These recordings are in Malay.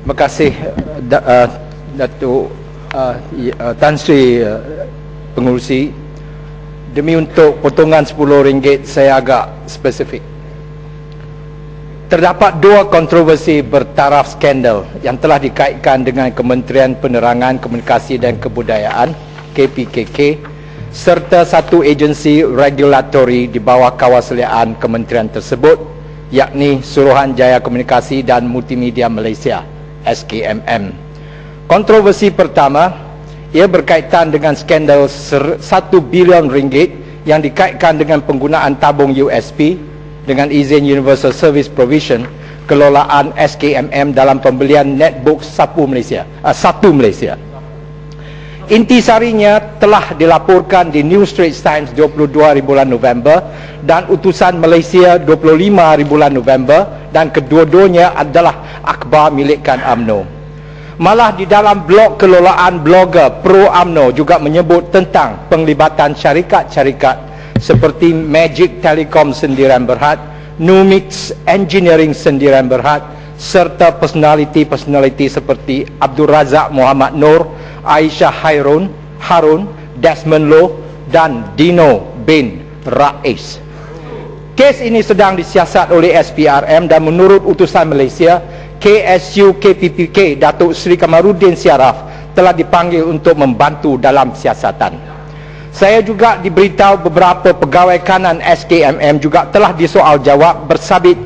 Terima kasih Datuk Tan Sri Pengerusi. Demi untuk potongan RM10 saya agak spesifik. Terdapat dua kontroversi bertaraf skandal yang telah dikaitkan dengan Kementerian Penerangan, Komunikasi dan Kebudayaan KPKK serta satu agensi regulatori di bawah kawasaliaan kementerian tersebut, yakni Suruhanjaya Komunikasi dan Multimedia Malaysia SKMM. Kontroversi pertama, ia berkaitan dengan skandal RM1 bilion yang dikaitkan dengan penggunaan tabung USB dengan izin Universal Service Provision kelolaan SKMM dalam pembelian netbook Satu Malaysia. Intisarinya telah dilaporkan di New Straits Times 22 hari bulan November dan Utusan Malaysia 25 hari bulan November, dan kedua-duanya adalah akhbar milik Kan UMNO. Malah di dalam blog kelolaan blogger pro UMNO juga menyebut tentang penglibatan syarikat-syarikat seperti Magic Telecom Sendirian Berhad, Numix Engineering Sendirian Berhad, serta personaliti-personaliti seperti Abdul Razak Muhammad Nur, Aisyah Harun, Desmond Loh dan Dino bin Rais. Kes ini sedang disiasat oleh SPRM dan menurut Utusan Malaysia, KSU KPPK Datuk Seri Kamaruddin Syaraf telah dipanggil untuk membantu dalam siasatan. Saya juga diberitahu beberapa pegawai kanan SKMM juga telah disoal jawab bersabit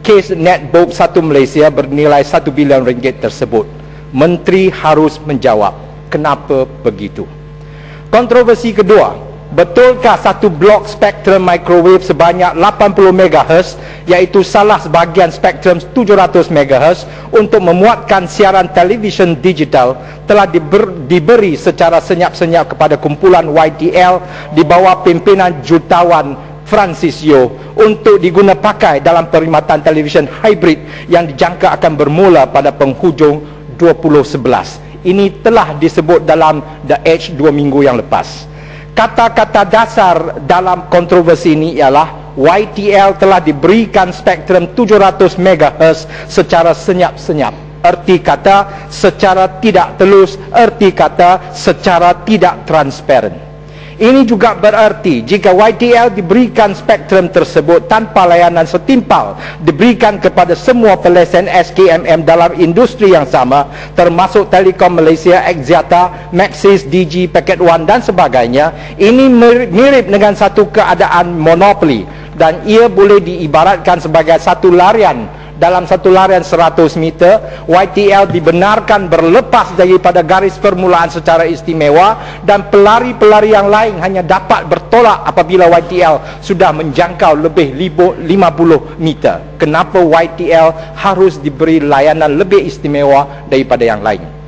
kes netbook Satu Malaysia bernilai RM1 bilion tersebut. Menteri harus menjawab kenapa begitu. Kontroversi kedua, betulkah satu blok spektrum microwave sebanyak 80 MHz iaitu salah sebahagian spektrum 700 MHz untuk memuatkan siaran televisyen digital telah diberi secara senyap-senyap kepada kumpulan YTL di bawah pimpinan jutawan Francis Yeo untuk diguna pakai dalam perkhidmatan televisyen hybrid yang dijangka akan bermula pada penghujung 2011. Ini telah disebut dalam The Edge 2 minggu yang lepas. Kata-kata dasar dalam kontroversi ini ialah YTL telah diberikan spektrum 700 MHz secara senyap-senyap. Erti kata secara tidak telus, erti kata secara tidak transparan. Ini juga berarti jika YTL diberikan spektrum tersebut tanpa layanan setimpal diberikan kepada semua pelesen SKMM dalam industri yang sama, termasuk Telekom Malaysia, Axiata, Maxis, DG, Packet One dan sebagainya, ini mirip dengan satu keadaan monopoli dan ia boleh diibaratkan sebagai satu larian. Dalam satu larian 100 meter, YTL dibenarkan berlepas daripada garis permulaan secara istimewa dan pelari-pelari yang lain hanya dapat bertolak apabila YTL sudah menjangkau lebih 50 meter. Kenapa YTL harus diberi layanan lebih istimewa daripada yang lain?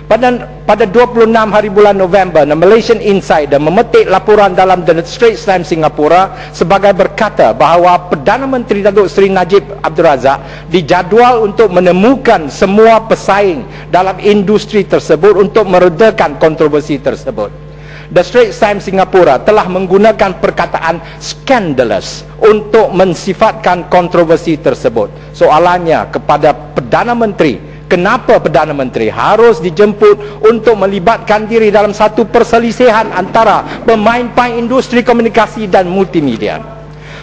Pada 26 hari bulan November, The Malaysian Insider memetik laporan dalam The Straits Times Singapura sebagai berkata bahawa Perdana Menteri Datuk Seri Najib Abdul Razak dijadual untuk menemukan semua pesaing dalam industri tersebut untuk meredakan kontroversi tersebut. The Straits Times Singapura telah menggunakan perkataan scandalous untuk mensifatkan kontroversi tersebut. Soalannya kepada Perdana Menteri, kenapa Perdana Menteri harus dijemput untuk melibatkan diri dalam satu perselisihan antara pemain-pemain industri komunikasi dan multimedia?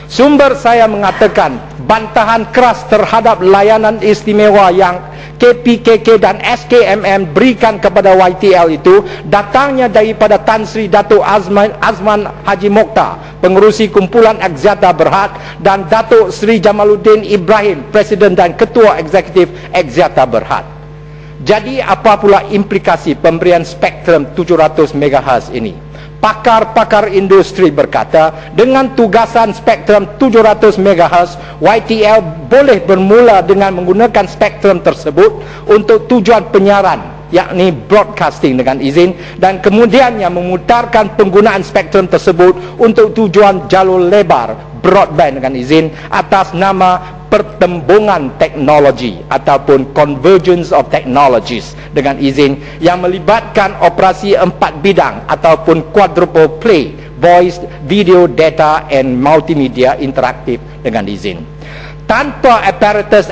Sumber saya mengatakan bantahan keras terhadap layanan istimewa yang KPKK dan SKMM berikan kepada YTL itu datangnya daripada Tan Sri Datuk Azman Haji Mokhtar, pengerusi kumpulan Axiata Berhad, dan Datuk Sri Jamaluddin Ibrahim, Presiden dan Ketua Eksekutif Axiata Berhad. Jadi apa pula implikasi pemberian spektrum 700 MHz ini? Pakar-pakar industri berkata, dengan tugasan spektrum 700 MHz, YTL boleh bermula dengan menggunakan spektrum tersebut untuk tujuan penyiaran, yakni broadcasting dengan izin, dan kemudiannya memutarkan penggunaan spektrum tersebut untuk tujuan jalur lebar broadband dengan izin atas nama pertembungan teknologi ataupun convergence of technologies dengan izin yang melibatkan operasi 4 bidang ataupun quadruple play, voice, video, data and multimedia interaktif dengan izin. Tanpa apparatus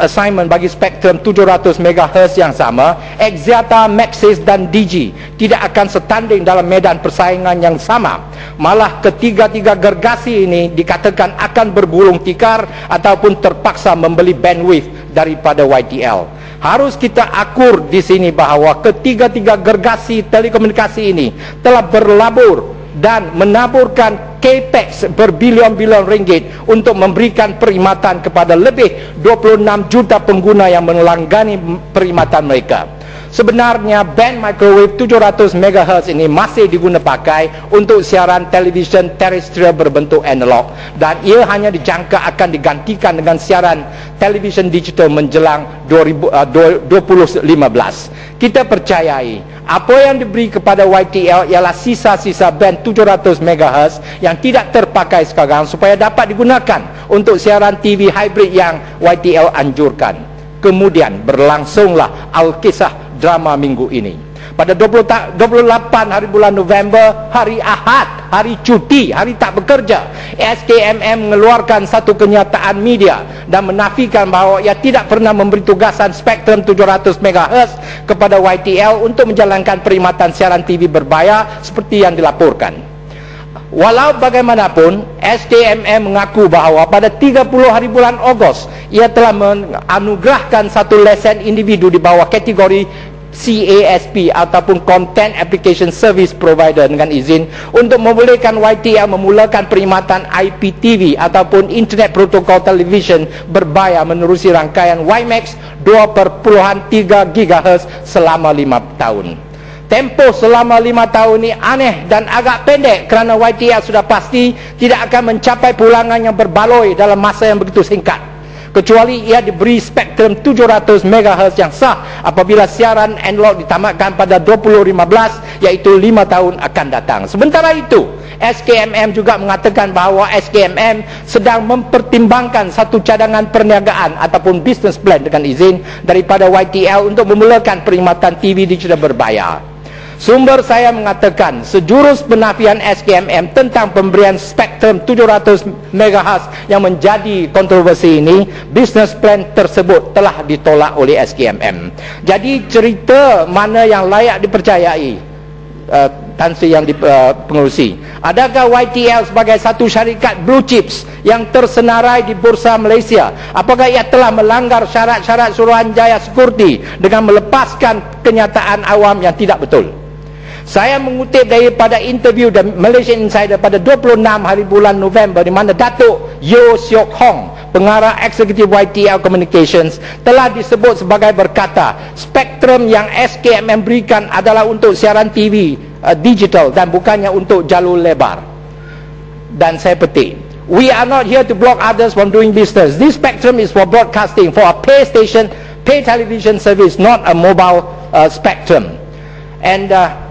assignment bagi spektrum 700 MHz yang sama, Axiata, Maxis dan Digi tidak akan setanding dalam medan persaingan yang sama. Malah ketiga-tiga gergasi ini dikatakan akan bergulung tikar ataupun terpaksa membeli bandwidth daripada YTL. Harus kita akur di sini bahawa ketiga-tiga gergasi telekomunikasi ini telah berlabur dan menaburkan capex berbilion-bilion ringgit untuk memberikan perkhidmatan kepada lebih 26 juta pengguna yang melanggani perkhidmatan mereka. Sebenarnya band microwave 700 MHz ini masih diguna pakai untuk siaran televisyen terestrial berbentuk analog, dan ia hanya dijangka akan digantikan dengan siaran televisyen digital menjelang 2015. Kita percayai apa yang diberi kepada YTL ialah sisa-sisa band 700 MHz yang tidak terpakai sekarang supaya dapat digunakan untuk siaran TV hybrid yang YTL anjurkan. Kemudian berlangsunglah Alkisah drama minggu ini. Pada 28 hari bulan November, hari Ahad, hari cuti, hari tak bekerja, SKMM mengeluarkan satu kenyataan media dan menafikan bahawa ia tidak pernah memberi tugasan spektrum 700 MHz kepada YTL untuk menjalankan perkhidmatan siaran TV berbayar seperti yang dilaporkan. Walau bagaimanapun, SKMM mengaku bahawa pada 30 hari bulan Ogos ia telah menganugerahkan satu lesen individu di bawah kategori CASP ataupun Content Application Service Provider dengan izin untuk membolehkan YTL memulakan perkhidmatan IPTV ataupun Internet Protocol Television berbayar menerusi rangkaian WiMAX 2.3 GHz selama 5 tahun. Tempoh selama 5 tahun ini aneh dan agak pendek kerana YTL sudah pasti tidak akan mencapai pulangan yang berbaloi dalam masa yang begitu singkat, kecuali ia diberi spektrum 700 MHz yang sah apabila siaran analog ditamatkan pada 2015, iaitu 5 tahun akan datang. Sementara itu, SKMM juga mengatakan bahawa SKMM sedang mempertimbangkan satu cadangan perniagaan ataupun business plan dengan izin daripada YTL untuk memulakan perkhidmatan TV digital berbayar. Sumber saya mengatakan sejurus penafian SKMM tentang pemberian spektrum 700 MHz yang menjadi kontroversi ini, business plan tersebut telah ditolak oleh SKMM. Jadi cerita mana yang layak dipercayai, Tan Sri yang pengerusi? Adakah YTL sebagai satu syarikat blue chips yang tersenarai di Bursa Malaysia, apakah ia telah melanggar syarat-syarat Suruhanjaya Security dengan melepaskan kenyataan awam yang tidak betul? Saya mengutip daripada interview The Malaysian Insider pada 26 hari bulan November, di mana Datuk Yeo Siok Hong, pengarah eksekutif YTL Communications, telah disebut sebagai berkata, spektrum yang SKMM berikan adalah untuk siaran TV digital dan bukannya untuk jalur lebar. Dan saya petik, we are not here to block others from doing business. This spectrum is for broadcasting, for a pay station, pay television service, not a mobile spectrum. And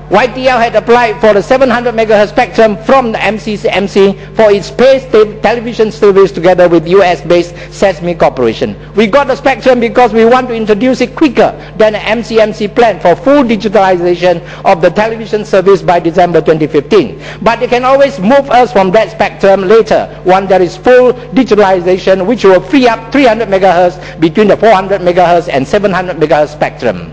YTL had applied for the 700 MHz spectrum from the MCMC for its pay television service together with US-based Sesame Corporation. We got the spectrum because we want to introduce it quicker than the MCMC plan for full digitalization of the television service by December 2015. But they can always move us from that spectrum later, when there is full digitalization, which will free up 300 MHz between the 400 MHz and 700 MHz spectrum.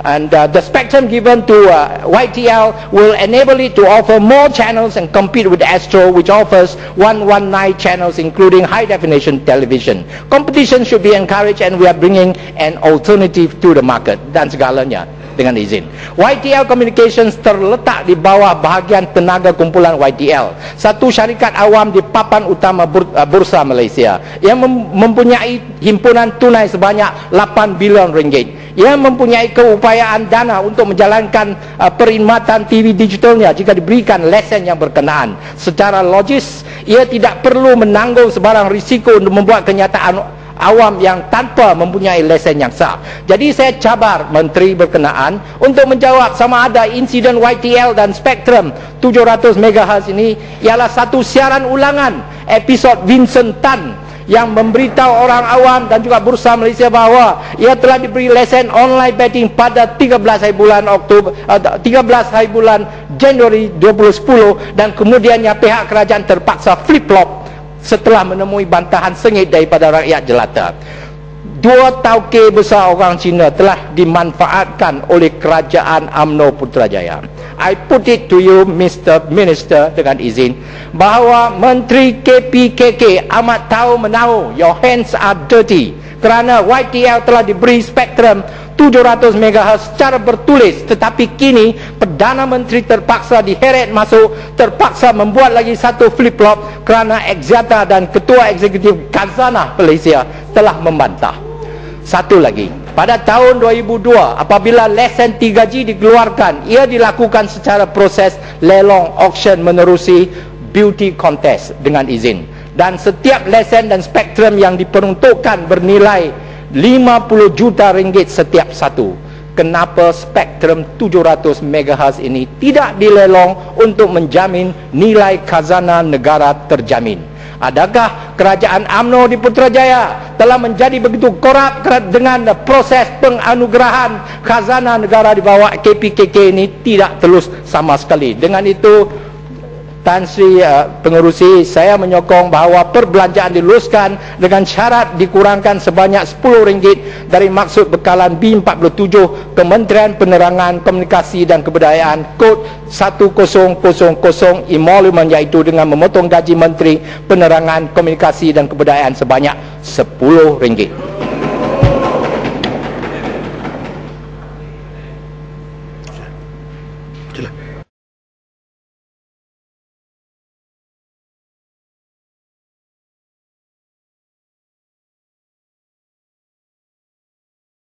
And the spectrum given to YTL will enable it to offer more channels and compete with Astro, which offers 119 channels including high definition television. Competition should be encouraged and we are bringing an alternative to the market. Dan segalanya dengan izin. YTL Communications terletak di bawah bahagian tenaga kumpulan YTL, satu syarikat awam di papan utama Bursa Malaysia yang mempunyai himpunan tunai sebanyak 8 bilion ringgit. Ia mempunyai keupayaan dana untuk menjalankan perkhidmatan TV digitalnya jika diberikan lesen yang berkenaan. Secara logis, ia tidak perlu menanggung sebarang risiko untuk membuat kenyataan awam yang tanpa mempunyai lesen yang sah. Jadi saya cabar menteri berkenaan untuk menjawab sama ada insiden YTL dan spektrum 700 MHz ini ialah satu siaran ulangan episod Vincent Tan yang memberitahu orang awam dan juga Bursa Malaysia bahawa ia telah diberi lesen online betting pada 13 hari bulan Januari 2010, dan kemudiannya pihak kerajaan terpaksa flip-flop setelah menemui bantahan sengit daripada rakyat jelata. Dua tauke besar orang Cina telah dimanfaatkan oleh kerajaan UMNO Putrajaya. I put it to you, Mr. Minister, dengan izin, bahawa Menteri KPKK amat tahu menahu, your hands are dirty, kerana YTL telah diberi spektrum 700 MHz secara bertulis, tetapi kini Perdana Menteri terpaksa diheret masuk, terpaksa membuat lagi satu flip-flop kerana Axiata dan Ketua Eksekutif Khazanah Malaysia telah membantah. Satu lagi, pada tahun 2002 apabila lesen 3G dikeluarkan, ia dilakukan secara proses lelong auction menerusi beauty contest dengan izin, dan setiap lesen dan spektrum yang diperuntukkan bernilai 50 juta ringgit setiap satu. Kenapa spektrum 700 MHz ini tidak dilelong untuk menjamin nilai khazanah negara terjamin? Adakah kerajaan UMNO di Putrajaya telah menjadi begitu korup dengan proses penganugerahan khazanah negara di bawah KPKK ini tidak telus sama sekali? Dengan itu, Tan Sri Pengerusi, saya menyokong bahawa perbelanjaan diluluskan dengan syarat dikurangkan sebanyak RM10 dari maksud bekalan B47 Kementerian Penerangan, Komunikasi dan Kebudayaan kod 1000 emolument, iaitu dengan memotong gaji Menteri Penerangan, Komunikasi dan Kebudayaan sebanyak RM10.